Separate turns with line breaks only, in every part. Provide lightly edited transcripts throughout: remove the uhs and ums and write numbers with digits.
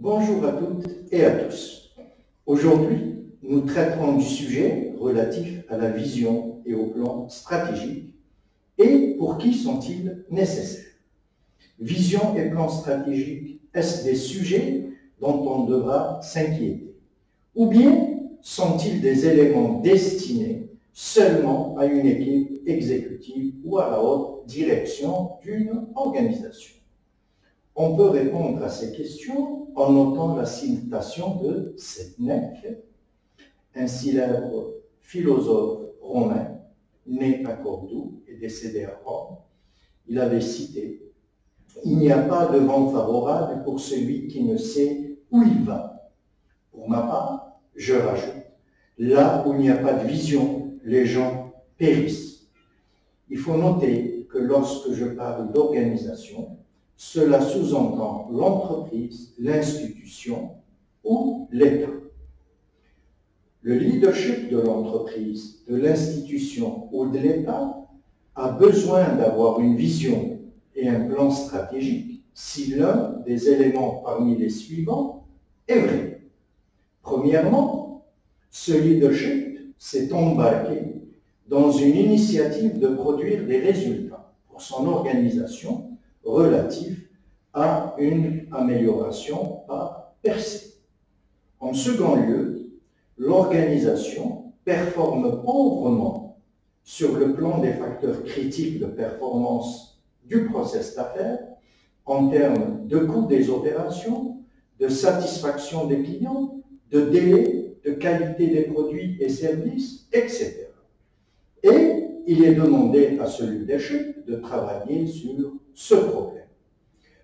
Bonjour à toutes et à tous. Aujourd'hui, nous traiterons du sujet relatif à la vision et au plan stratégique et pour qui sont-ils nécessaires. Vision et plan stratégique, est-ce des sujets dont on devra s'inquiéter? Ou bien sont-ils des éléments destinés seulement à une équipe exécutive ou à la haute direction d'une organisation? On peut répondre à ces questions en notant la citation de Sénèque, un célèbre philosophe romain, né à Cordoue et décédé à Rome. Il avait cité « Il n'y a pas de vent favorable pour celui qui ne sait où il va ». Pour ma part, je rajoute « Là où il n'y a pas de vision, les gens périssent ». Il faut noter que lorsque je parle d'organisation, cela sous-entend l'entreprise, l'institution ou l'État. Le leadership de l'entreprise, de l'institution ou de l'État a besoin d'avoir une vision et un plan stratégique si l'un des éléments parmi les suivants est vrai. Premièrement, ce leadership s'est embarqué dans une initiative de produire des résultats pour son organisation relatif à une amélioration par percée. En second lieu, l'organisation performe pauvrement sur le plan des facteurs critiques de performance du process d'affaires en termes de coût des opérations, de satisfaction des clients, de délai, de qualité des produits et services, etc. Et il est demandé à ce leadership de travailler sur ce problème.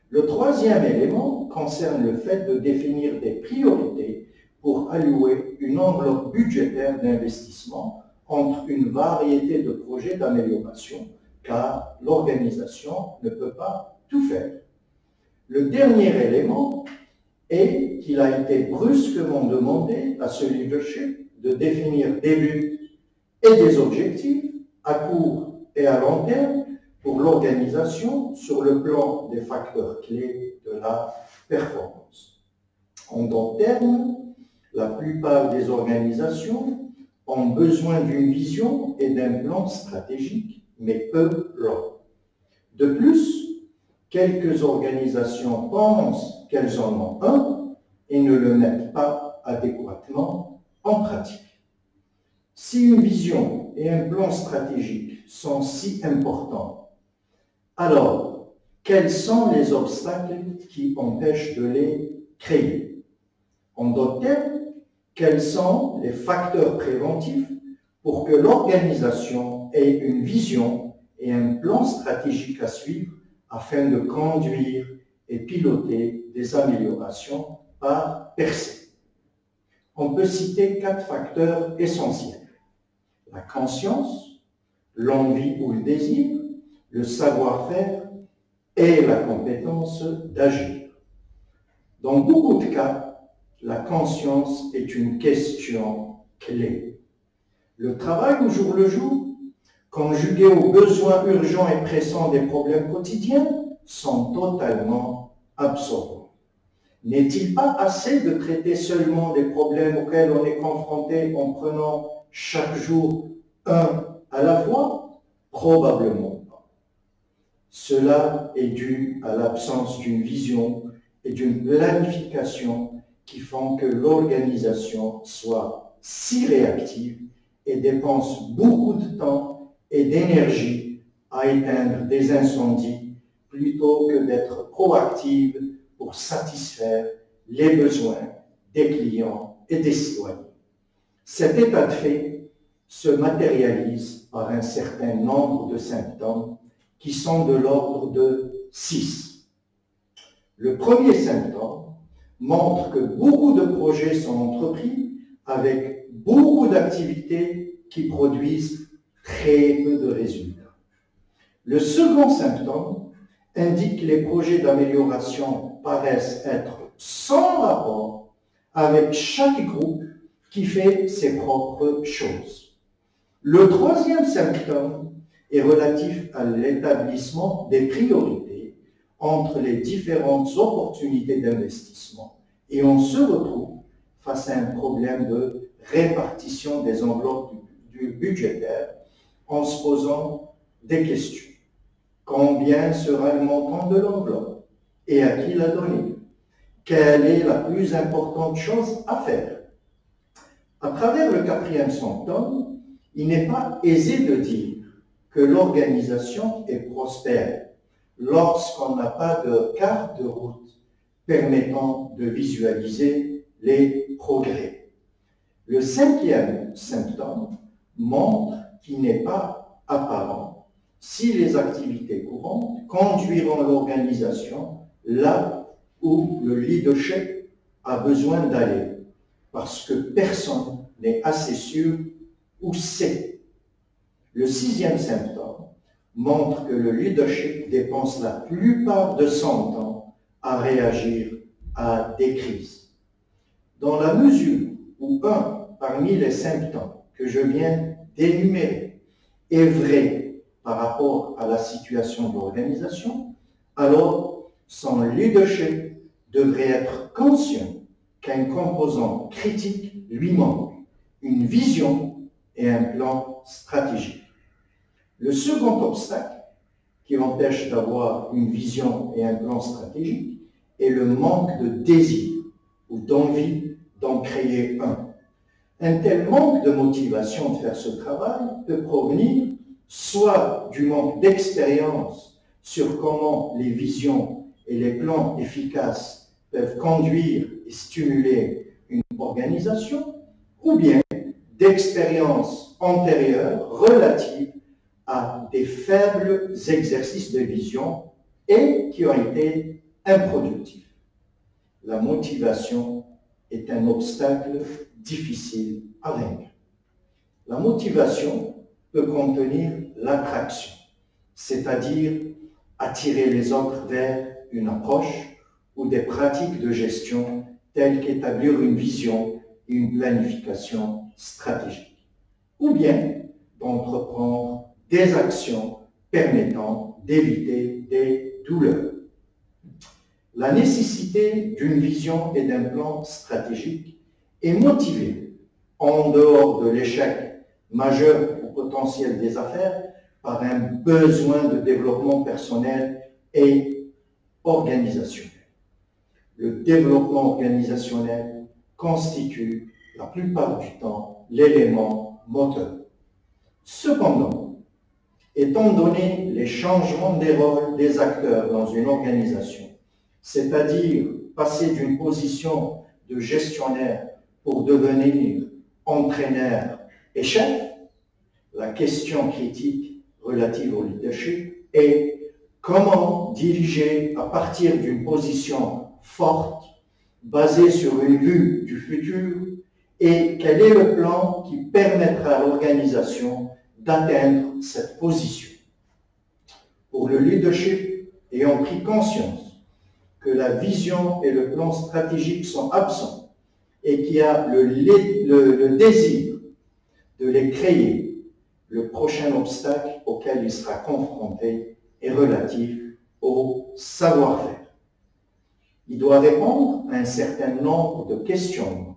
Le troisième élément concerne le fait de définir des priorités pour allouer une enveloppe budgétaire d'investissement entre une variété de projets d'amélioration, car l'organisation ne peut pas tout faire. Le dernier élément est qu'il a été brusquement demandé à ce leadership de définir des buts et des objectifs à court et à long terme pour l'organisation sur le plan des facteurs clés de la performance. En d'autres termes, la plupart des organisations ont besoin d'une vision et d'un plan stratégique, mais peu l'ont. De plus, quelques organisations pensent qu'elles en ont un et ne le mettent pas adéquatement en pratique. Si une vision et un plan stratégique sont si importants, alors quels sont les obstacles qui empêchent de les créer? En d'autres termes, quels sont les facteurs préventifs pour que l'organisation ait une vision et un plan stratégique à suivre afin de conduire et piloter des améliorations par percée? On peut citer 4 facteurs essentiels. La conscience, l'envie ou le désir, le savoir-faire et la compétence d'agir. Dans beaucoup de cas, la conscience est une question clé. Le travail au jour le jour, conjugué aux besoins urgents et pressants des problèmes quotidiens, sont totalement absorbants. N'est-il pas assez de traiter seulement des problèmes auxquels on est confronté en prenant chaque jour un à la fois? Probablement pas. Cela est dû à l'absence d'une vision et d'une planification qui font que l'organisation soit si réactive et dépense beaucoup de temps et d'énergie à éteindre des incendies plutôt que d'être proactive pour satisfaire les besoins des clients et des citoyens. Cet état de fait se matérialise par un certain nombre de symptômes qui sont de l'ordre de 6. Le premier symptôme montre que beaucoup de projets sont entrepris avec beaucoup d'activités qui produisent très peu de résultats. Le second symptôme indique que les projets d'amélioration paraissent être sans rapport avec chaque groupe qui fait ses propres choses. Le troisième symptôme est relatif à l'établissement des priorités entre les différentes opportunités d'investissement Et on se retrouve face à un problème de répartition des enveloppes du budgétaire en se posant des questions. Combien sera le montant de l'enveloppe et à qui la donner? Quelle est la plus importante chose à faire? À travers le 4e symptôme, il n'est pas aisé de dire que l'organisation est prospère lorsqu'on n'a pas de carte de route permettant de visualiser les progrès. Le 5e symptôme montre qu'il n'est pas apparent si les activités courantes conduiront l'organisation là où le leadership a besoin d'aller, parce que personne n'est assez sûr où c'est. Le 6e symptôme montre que le leadership dépense la plupart de son temps à réagir à des crises. Dans la mesure où un parmi les symptômes que je viens d'énumérer est vrai par rapport à la situation de l'organisation, alors son leadership devrait être conscient qu'un composant critique lui manque, une vision et un plan stratégique. Le second obstacle qui empêche d'avoir une vision et un plan stratégique est le manque de désir ou d'envie d'en créer un. Un tel manque de motivation de faire ce travail peut provenir soit du manque d'expérience sur comment les visions et les plans efficaces peuvent conduire et stimuler une organisation, ou bien d'expériences antérieures relatives à des faibles exercices de vision et qui ont été improductifs. La motivation est un obstacle difficile à vaincre. La motivation peut contenir l'attraction, c'est-à-dire attirer les autres vers une approche ou des pratiques de gestion telles qu'établir une vision et une planification stratégique, ou bien d'entreprendre des actions permettant d'éviter des douleurs. La nécessité d'une vision et d'un plan stratégique est motivée, en dehors de l'échec majeur ou potentiel des affaires, par un besoin de développement personnel et organisationnel. Le développement organisationnel constitue la plupart du temps l'élément moteur. Cependant, étant donné les changements des rôles des acteurs dans une organisation, c'est-à-dire passer d'une position de gestionnaire pour devenir entraîneur et chef, la question critique relative au leadership est comment diriger à partir d'une position forte, basée sur une vue du futur, et quel est le plan qui permettra à l'organisation d'atteindre cette position. Pour le leadership ayant pris conscience que la vision et le plan stratégique sont absents et qui a le désir de les créer, le prochain obstacle auquel il sera confronté est relatif au savoir-faire. Il doit répondre à un certain nombre de questions.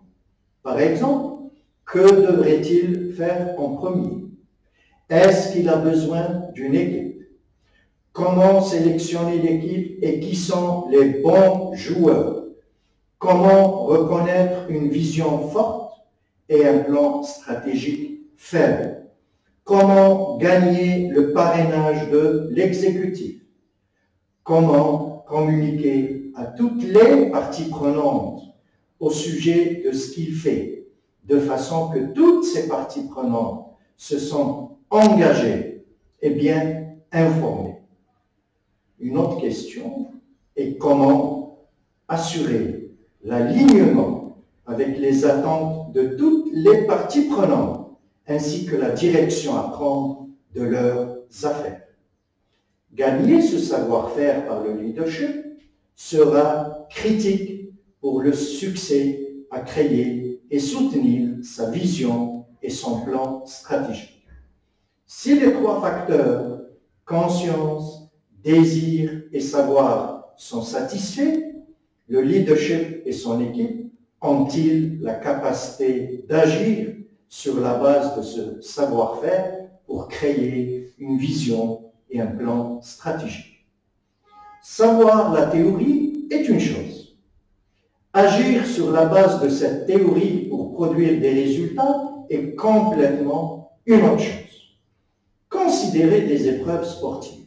Par exemple, que devrait-il faire en premier? Est-ce qu'il a besoin d'une équipe? Comment sélectionner l'équipe et qui sont les bons joueurs? Comment reconnaître une vision forte et un plan stratégique faible? Comment gagner le parrainage de l'exécutif? Comment communiquer à toutes les parties prenantes au sujet de ce qu'il fait, de façon que toutes ces parties prenantes se sont engagées et bien informées? Une autre question est comment assurer l'alignement avec les attentes de toutes les parties prenantes, ainsi que la direction à prendre de leurs affaires. Gagner ce savoir-faire par le leadership sera critique pour le succès à créer et soutenir sa vision et son plan stratégique. Si les trois facteurs, conscience, désir et savoir, sont satisfaits, Le leadership et son équipe ont-ils la capacité d'agir sur la base de ce savoir-faire pour créer une vision et un plan stratégique? Savoir la théorie est une chose. Agir sur la base de cette théorie pour produire des résultats est complètement une autre chose. Considérez des épreuves sportives.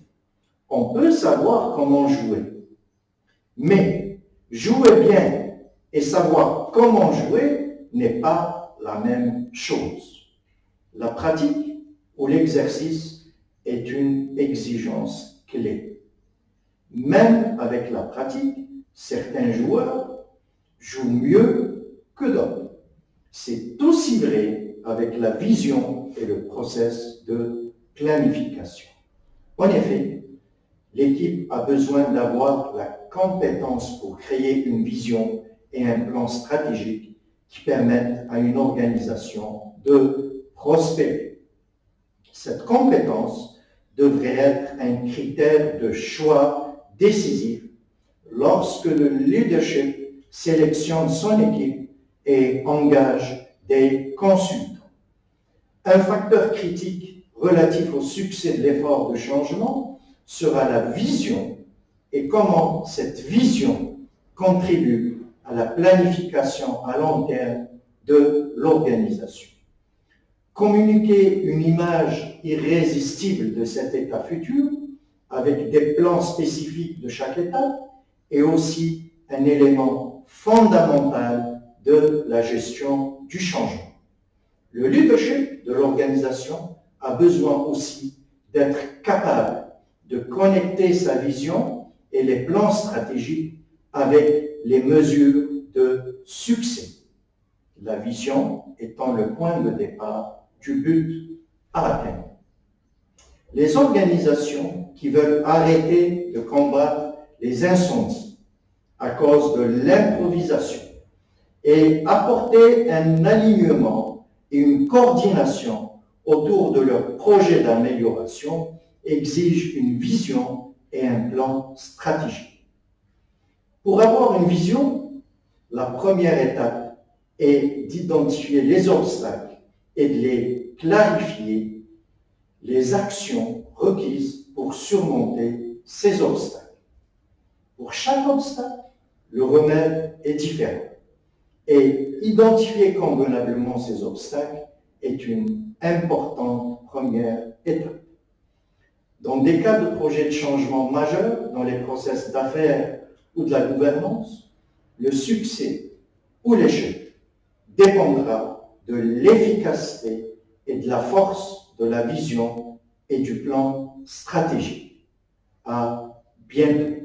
On peut savoir comment jouer, mais jouer bien et savoir comment jouer n'est pas la même chose. La pratique ou l'exercice est une exigence clé. Même avec la pratique, certains joueurs jouent mieux que d'autres. C'est aussi vrai avec la vision et le process de planification. En effet, l'équipe a besoin d'avoir la compétence pour créer une vision et un plan stratégique qui permettent à une organisation de prospérer. Cette compétence devrait être un critère de choix décisif lorsque le leadership sélectionne son équipe et engage des consultants. Un facteur critique relatif au succès de l'effort de changement sera la vision et comment cette vision contribue à la planification à long terme de l'organisation. Communiquer une image irrésistible de cet état futur avec des plans spécifiques de chaque étape est aussi un élément fondamental de la gestion du changement. Le leadership de l'organisation a besoin aussi d'être capable de connecter sa vision et les plans stratégiques avec les mesures de succès. La vision étant le point de départ du but à atteindre. Les organisations qui veulent arrêter de combattre les incendies à cause de l'improvisation et apporter un alignement et une coordination autour de leur projet d'amélioration exigent une vision et un plan stratégique. Pour avoir une vision, la première étape est d'identifier les obstacles et de les clarifier, les actions requises pour surmonter ces obstacles. Pour chaque obstacle, le remède est différent. Et identifier convenablement ces obstacles est une importante première étape. Dans des cas de projets de changement majeurs dans les process d'affaires ou de la gouvernance, le succès ou l'échec dépendra de l'efficacité et de la force de la vision et du plan stratégique. À bientôt.